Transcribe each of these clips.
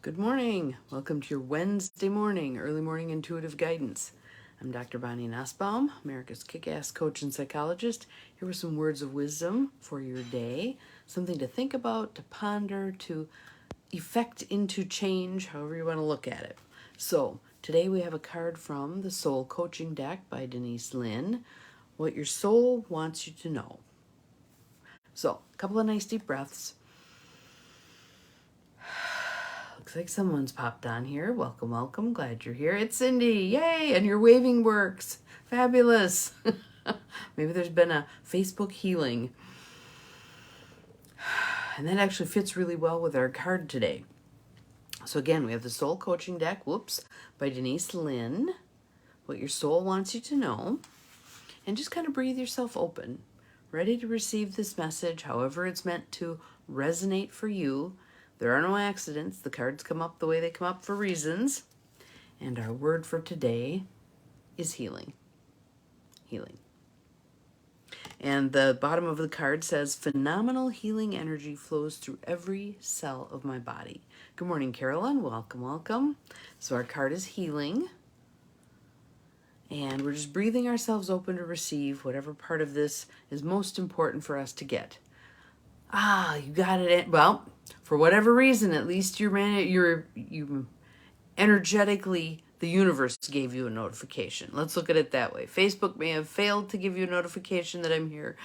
Good morning. Welcome to your Wednesday morning, early morning intuitive guidance. I'm Dr. Bonnie Nussbaum, America's kick-ass coach and psychologist. Here with some words of wisdom for your day, something to think about, to ponder, to effect into change, however you want to look at it. So today we have a card from the Soul Coaching deck by Denise Lynn, What Your Soul Wants You to Know. So a couple of nice deep breaths. Looks like someone's popped on here. Welcome, welcome. Glad you're here. It's Cindy. Yay! And your waving works. Fabulous. Maybe there's been a Facebook healing. And that actually fits really well with our card today. So again, we have the Soul Coaching deck, by Denise Lynn. What your soul wants you to know. And just kind of breathe yourself open. Ready to receive this message, however it's meant to resonate for you. There are no accidents. The cards come up the way they come up for reasons. And our word for today is healing. Healing. And the bottom of the card says, phenomenal healing energy flows through every cell of my body. Good morning, Carolyn. Welcome, welcome. So our card is healing. And we're just breathing ourselves open to receive whatever part of this is most important for us to get. You got it. Well, for whatever reason, at least you energetically, the universe gave you a notification. Let's look at it that way. Facebook may have failed to give you a notification that I'm here,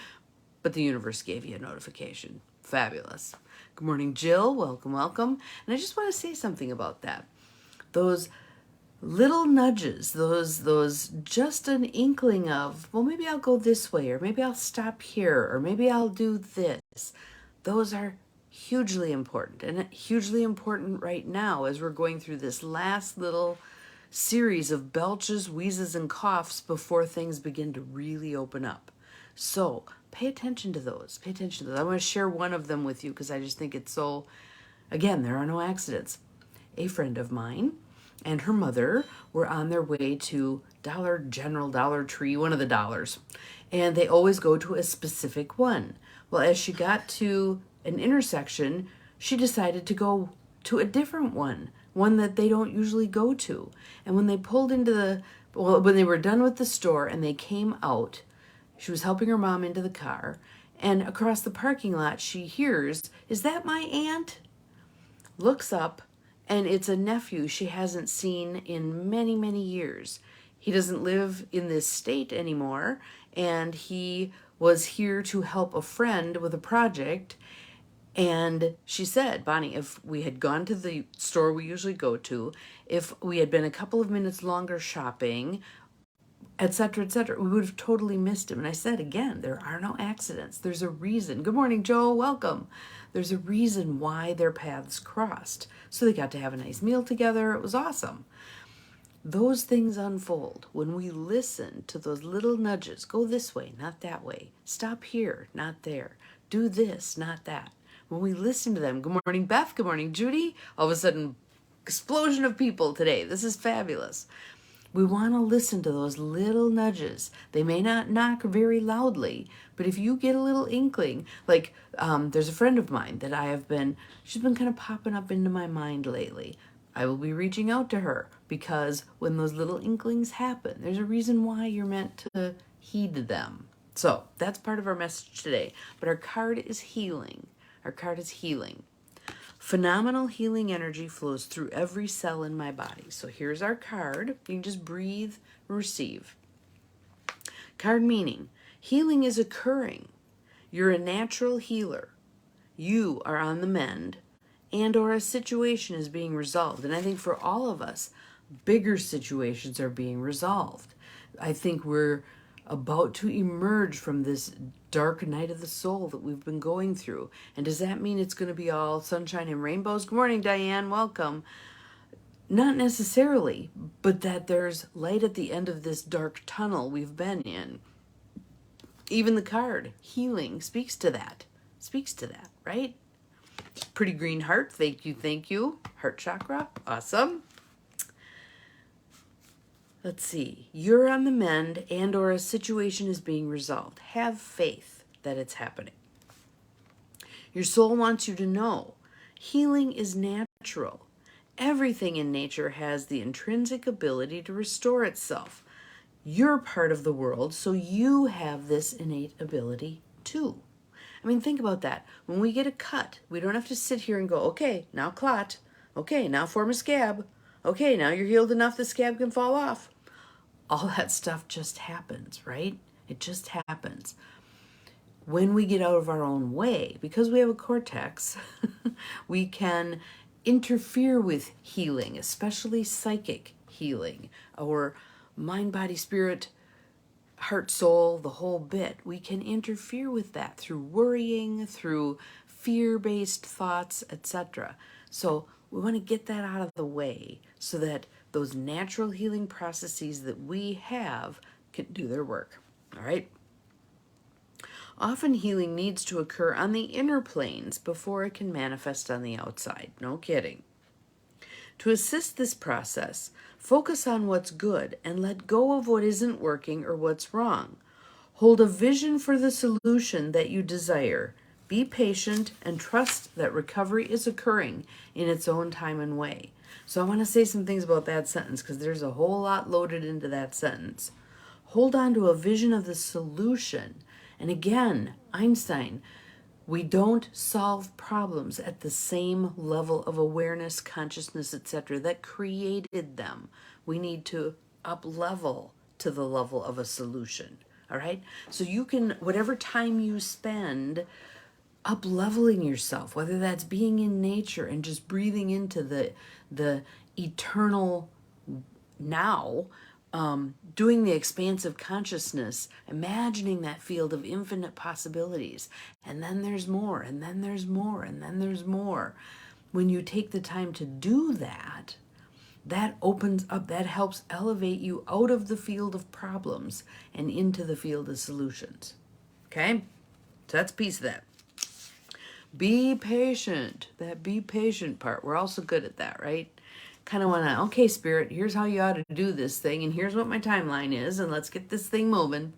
but the universe gave you a notification. Fabulous. Good morning, Jill. Welcome, welcome. And I just want to say something about that. Those little nudges, those just an inkling of, well, maybe I'll go this way, or maybe I'll stop here, or maybe I'll do this. Those are hugely important, and hugely important right now as we're going through this last little series of belches, wheezes, and coughs before things begin to really open up. So pay attention to those. Pay attention to those. I want to share one of them with you because I just think it's so, again, there are no accidents. A friend of mine and her mother were on their way to Dollar General, Dollar Tree, one of the dollars. And they always go to a specific one. Well, as she got to an intersection, she decided to go to a different one that they don't usually go to. And when they pulled into when they were done with the store and they came out, she was helping her mom into the car. And across the parking lot, she hears, "Is that my aunt?" Looks up, and it's a nephew she hasn't seen in many, many years. He doesn't live in this state anymore, and he was here to help a friend with a project. And she said, Bonnie, if we had gone to the store we usually go to, if we had been a couple of minutes longer shopping, etc., we would have totally missed him. And I said, again, there are no accidents. There's a reason. Good morning, Joe. Welcome. There's a reason why their paths crossed. So they got to have a nice meal together. It was awesome. Those things unfold when we listen to those little nudges. Go this way, not that way. Stop here, not there. Do this, not that. When we listen to them, good morning, Beth. Good morning, Judy. All of a sudden, explosion of people today. This is fabulous. We want to listen to those little nudges. They may not knock very loudly, but if you get a little inkling, like there's a friend of mine that she's been kind of popping up into my mind lately. I will be reaching out to her because when those little inklings happen, there's a reason why you're meant to heed them. So that's part of our message today. But our card is healing. Our card is healing. Phenomenal healing energy flows through every cell in my body. So here's our card. You can just breathe, receive. Card meaning, healing is occurring. You're a natural healer. You are on the mend, and or a situation is being resolved. And I think for all of us, bigger situations are being resolved. I think we're about to emerge from this dark night of the soul that we've been going through. And does that mean it's going to be all sunshine and rainbows? Good morning, Diane. Welcome. Not necessarily, but that there's light at the end of this dark tunnel we've been in. Even the card, healing, speaks to that. Speaks to that, right? Pretty green heart. Thank you, thank you. Heart chakra. Awesome. Let's see. You're on the mend and or a situation is being resolved. Have faith that it's happening. Your soul wants you to know healing is natural Everything in nature has the intrinsic ability to restore itself. You're part of the world, so you have this innate ability too. I mean, think about that. When we get a cut, we don't have to sit here and go, okay, now clot. Okay, now form a scab. Okay, now you're healed enough the scab can fall off. All that stuff just happens, right? It just happens. When we get out of our own way, because we have a cortex, we can interfere with healing, especially psychic healing, or mind, body, spirit, heart, soul, the whole bit. We can interfere with that through worrying, through fear-based thoughts, etc. So we want to get that out of the way so that those natural healing processes that we have can do their work. All right? Often healing needs to occur on the inner planes before it can manifest on the outside. No kidding. To assist this process, focus on what's good and let go of what isn't working or what's wrong. Hold a vision for the solution that you desire. Be patient and trust that recovery is occurring in its own time and way. So I want to say some things about that sentence because there's a whole lot loaded into that sentence. Hold on to a vision of the solution. And again, Einstein, we don't solve problems at the same level of awareness, consciousness, etc. that created them. We need to up level to the level of a solution. All right? So you can, whatever time you spend up leveling yourself, whether that's being in nature and just breathing into the eternal now, doing the expansive consciousness, imagining that field of infinite possibilities. And then there's more, and then there's more, and then there's more. When you take the time to do that, that opens up, that helps elevate you out of the field of problems and into the field of solutions. Okay? So that's a piece of that. Be patient. That be patient part. We're also good at that, right? Kind of want to, okay, Spirit, here's how you ought to do this thing, and here's what my timeline is, and let's get this thing moving.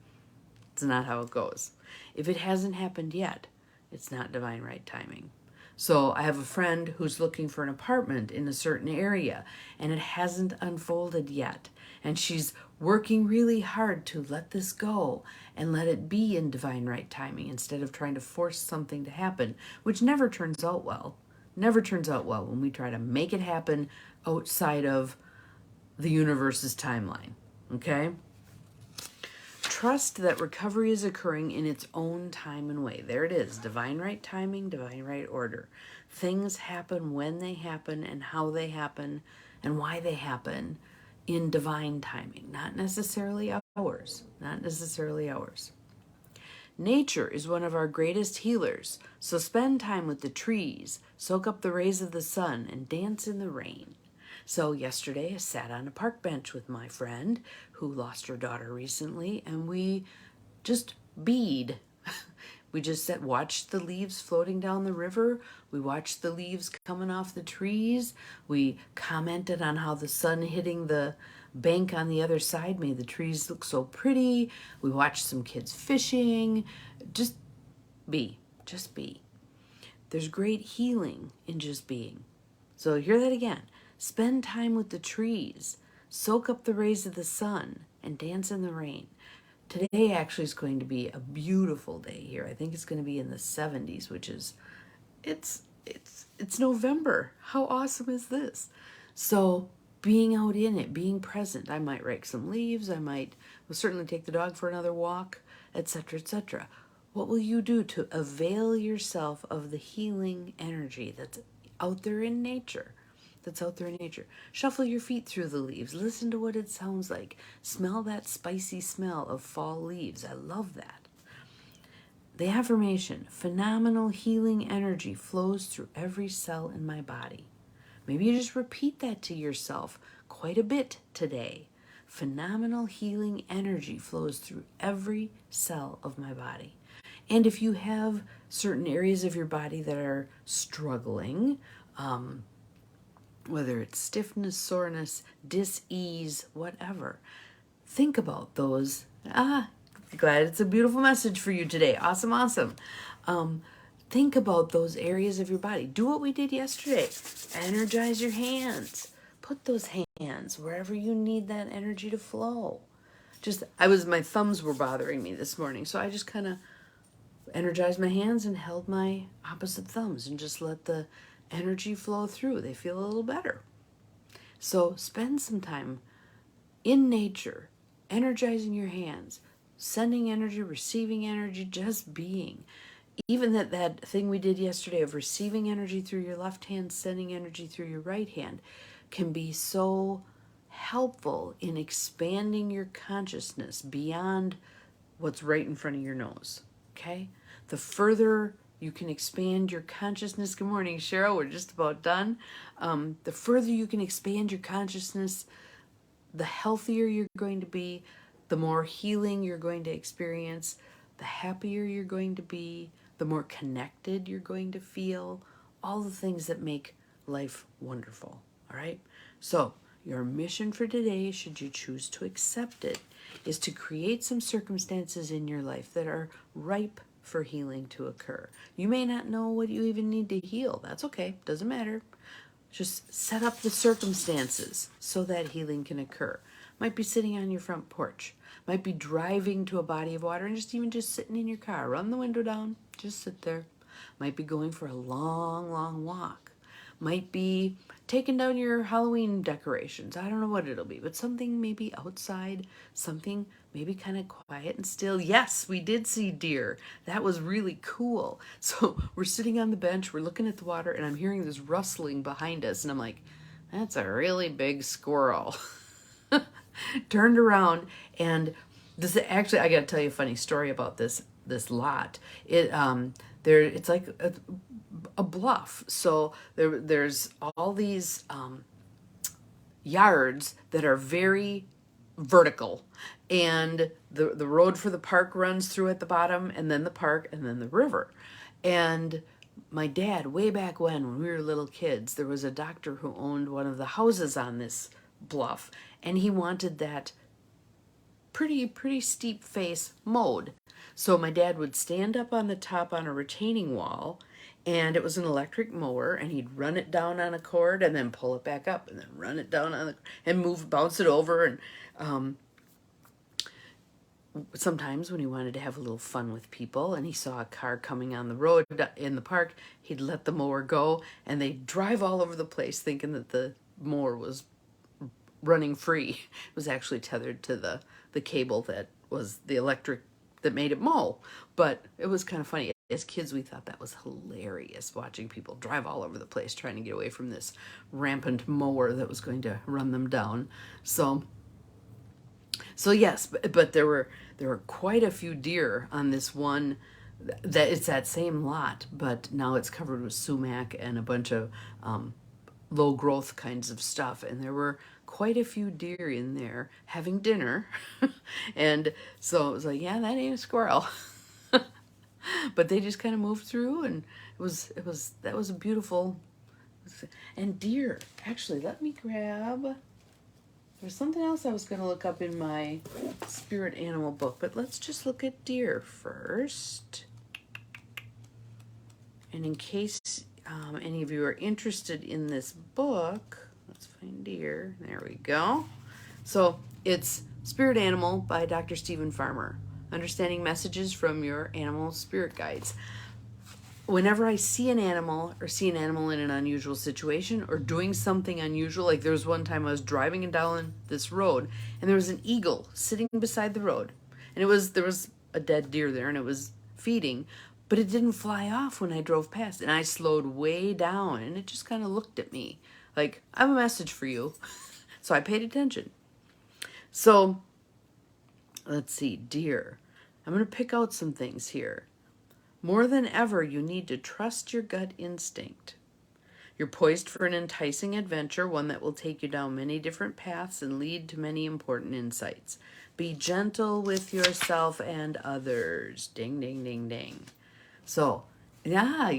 It's not how it goes. If it hasn't happened yet, it's not divine right timing. So I have a friend who's looking for an apartment in a certain area, and it hasn't unfolded yet. And she's working really hard to let this go and let it be in divine right timing instead of trying to force something to happen, which never turns out well. Never turns out well when we try to make it happen outside of the universe's timeline. Okay? Trust that recovery is occurring in its own time and way. There it is. Divine right timing, divine right order. Things happen when they happen and how they happen and why they happen in divine timing. Not necessarily ours. Not necessarily ours. Nature is one of our greatest healers, so spend time with the trees, soak up the rays of the sun, and dance in the rain. So yesterday I sat on a park bench with my friend who lost her daughter recently, and we just bead. We just watched the leaves floating down the river. We watched the leaves coming off the trees. We commented on how the sun hitting the bank on the other side made the trees look so pretty. We watched some kids fishing. Just be. Just be. There's great healing in just being. So hear that again. Spend time with the trees. Soak up the rays of the sun and dance in the rain. Today actually is going to be a beautiful day here. I think it's going to be in the 70s, which is, it's November. How awesome is this? So being out in it, being present. I might rake some leaves. Will certainly take the dog for another walk, etc., etc. What will you do to avail yourself of the healing energy that's out there in nature? Shuffle your feet through the leaves. Listen to what it sounds like. Smell that spicy smell of fall leaves. I love that. The affirmation, phenomenal healing energy flows through every cell in my body. Maybe you just repeat that to yourself quite a bit today. Phenomenal healing energy flows through every cell of my body. And if you have certain areas of your body that are struggling, whether it's stiffness, soreness, dis-ease, whatever, think about those. Glad it's a beautiful message for you today. Awesome. think about those areas of your body. Do what we did yesterday. Energize your hands. Put those hands wherever you need that energy to flow. My thumbs were bothering me this morning, so I just kind of energized my hands and held my opposite thumbs and just let the energy flow through. They feel a little better. So spend some time in nature, energizing your hands, sending energy, receiving energy, just being. Even that thing we did yesterday of receiving energy through your left hand, sending energy through your right hand can be so helpful in expanding your consciousness beyond what's right in front of your nose. Okay? The further you can expand your consciousness, good morning, Cheryl, we're just about done. The further you can expand your consciousness, the healthier you're going to be, the more healing you're going to experience, the happier you're going to be, the more connected you're going to feel, all the things that make life wonderful. All right? So, your mission for today, should you choose to accept it, is to create some circumstances in your life that are ripe for healing to occur. You may not know what you even need to heal. That's okay. Doesn't matter. Just set up the circumstances so that healing can occur. Might be sitting on your front porch. Might be driving to a body of water and just sitting in your car. Run the window down. Just sit there. Might be going for a long, long walk. Might be taking down your Halloween decorations. I don't know what it'll be, but something maybe outside, something maybe kind of quiet and still. Yes, we did see deer. That was really cool. So we're sitting on the bench, we're looking at the water, and I'm hearing this rustling behind us, and I'm like, that's a really big squirrel. Turned around, and this actually, I got to tell you a funny story about this lot. It's like a bluff. So there's all these yards that are very vertical, and the road for the park runs through at the bottom, and then the park, and then the river. And my dad, way back when we were little kids, there was a doctor who owned one of the houses on this bluff, and he wanted that pretty steep face mowed. So my dad would stand up on the top on a retaining wall, and it was an electric mower, and he'd run it down on a cord and then pull it back up and then run it down and bounce it over. And sometimes when he wanted to have a little fun with people and he saw a car coming on the road in the park, he'd let the mower go, and they'd drive all over the place thinking that the mower was running free. It was actually tethered to the cable that was the electric that made it mow. But it was kind of funny. As kids, we thought that was hilarious, watching people drive all over the place trying to get away from this rampant mower that was going to run them down. So yes, but there were quite a few deer on this one. That it's that same lot, but now it's covered with sumac and a bunch of low growth kinds of stuff, and there were quite a few deer in there having dinner. And so it was like, yeah, that ain't a squirrel. But they just kind of moved through, and that was a beautiful. And deer, actually, let me grab, there's something else I was going to look up in my spirit animal book, but let's just look at deer first. And in case any of you are interested in this book, let's find deer. There we go. So it's Spirit Animal by Dr. Stephen Farmer. Understanding messages from your animal spirit guides. Whenever I see an animal or see an animal in an unusual situation or doing something unusual, like there was one time I was driving down this road and there was an eagle sitting beside the road, and there was a dead deer there and it was feeding, but it didn't fly off when I drove past, and I slowed way down and it just kind of looked at me like, I have a message for you. So I paid attention. So let's see, deer. I'm going to pick out some things here. More than ever, you need to trust your gut instinct. You're poised for an enticing adventure, one that will take you down many different paths and lead to many important insights. Be gentle with yourself and others. Ding, ding, ding, ding. So, yeah,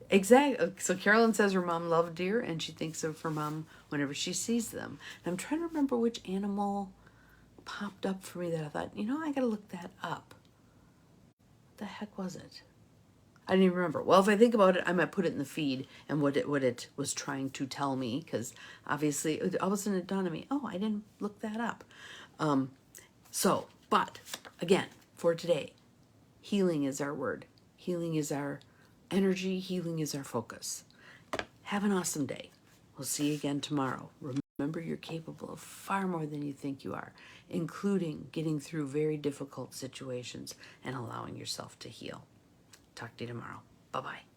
exactly. So Carolyn says her mom loved deer, and she thinks of her mom whenever she sees them. And I'm trying to remember which animal popped up for me that I thought, I got to look that up. What the heck was it? I didn't even remember. Well, if I think about it, I might put it in the feed and what it was trying to tell me, because obviously all of a sudden it dawned on me, oh, I didn't look that up. But again, for today, healing is our word. Healing is our energy. Healing is our focus. Have an awesome day. We'll see you again tomorrow. Remember, you're capable of far more than you think you are, including getting through very difficult situations and allowing yourself to heal. Talk to you tomorrow. Bye-bye.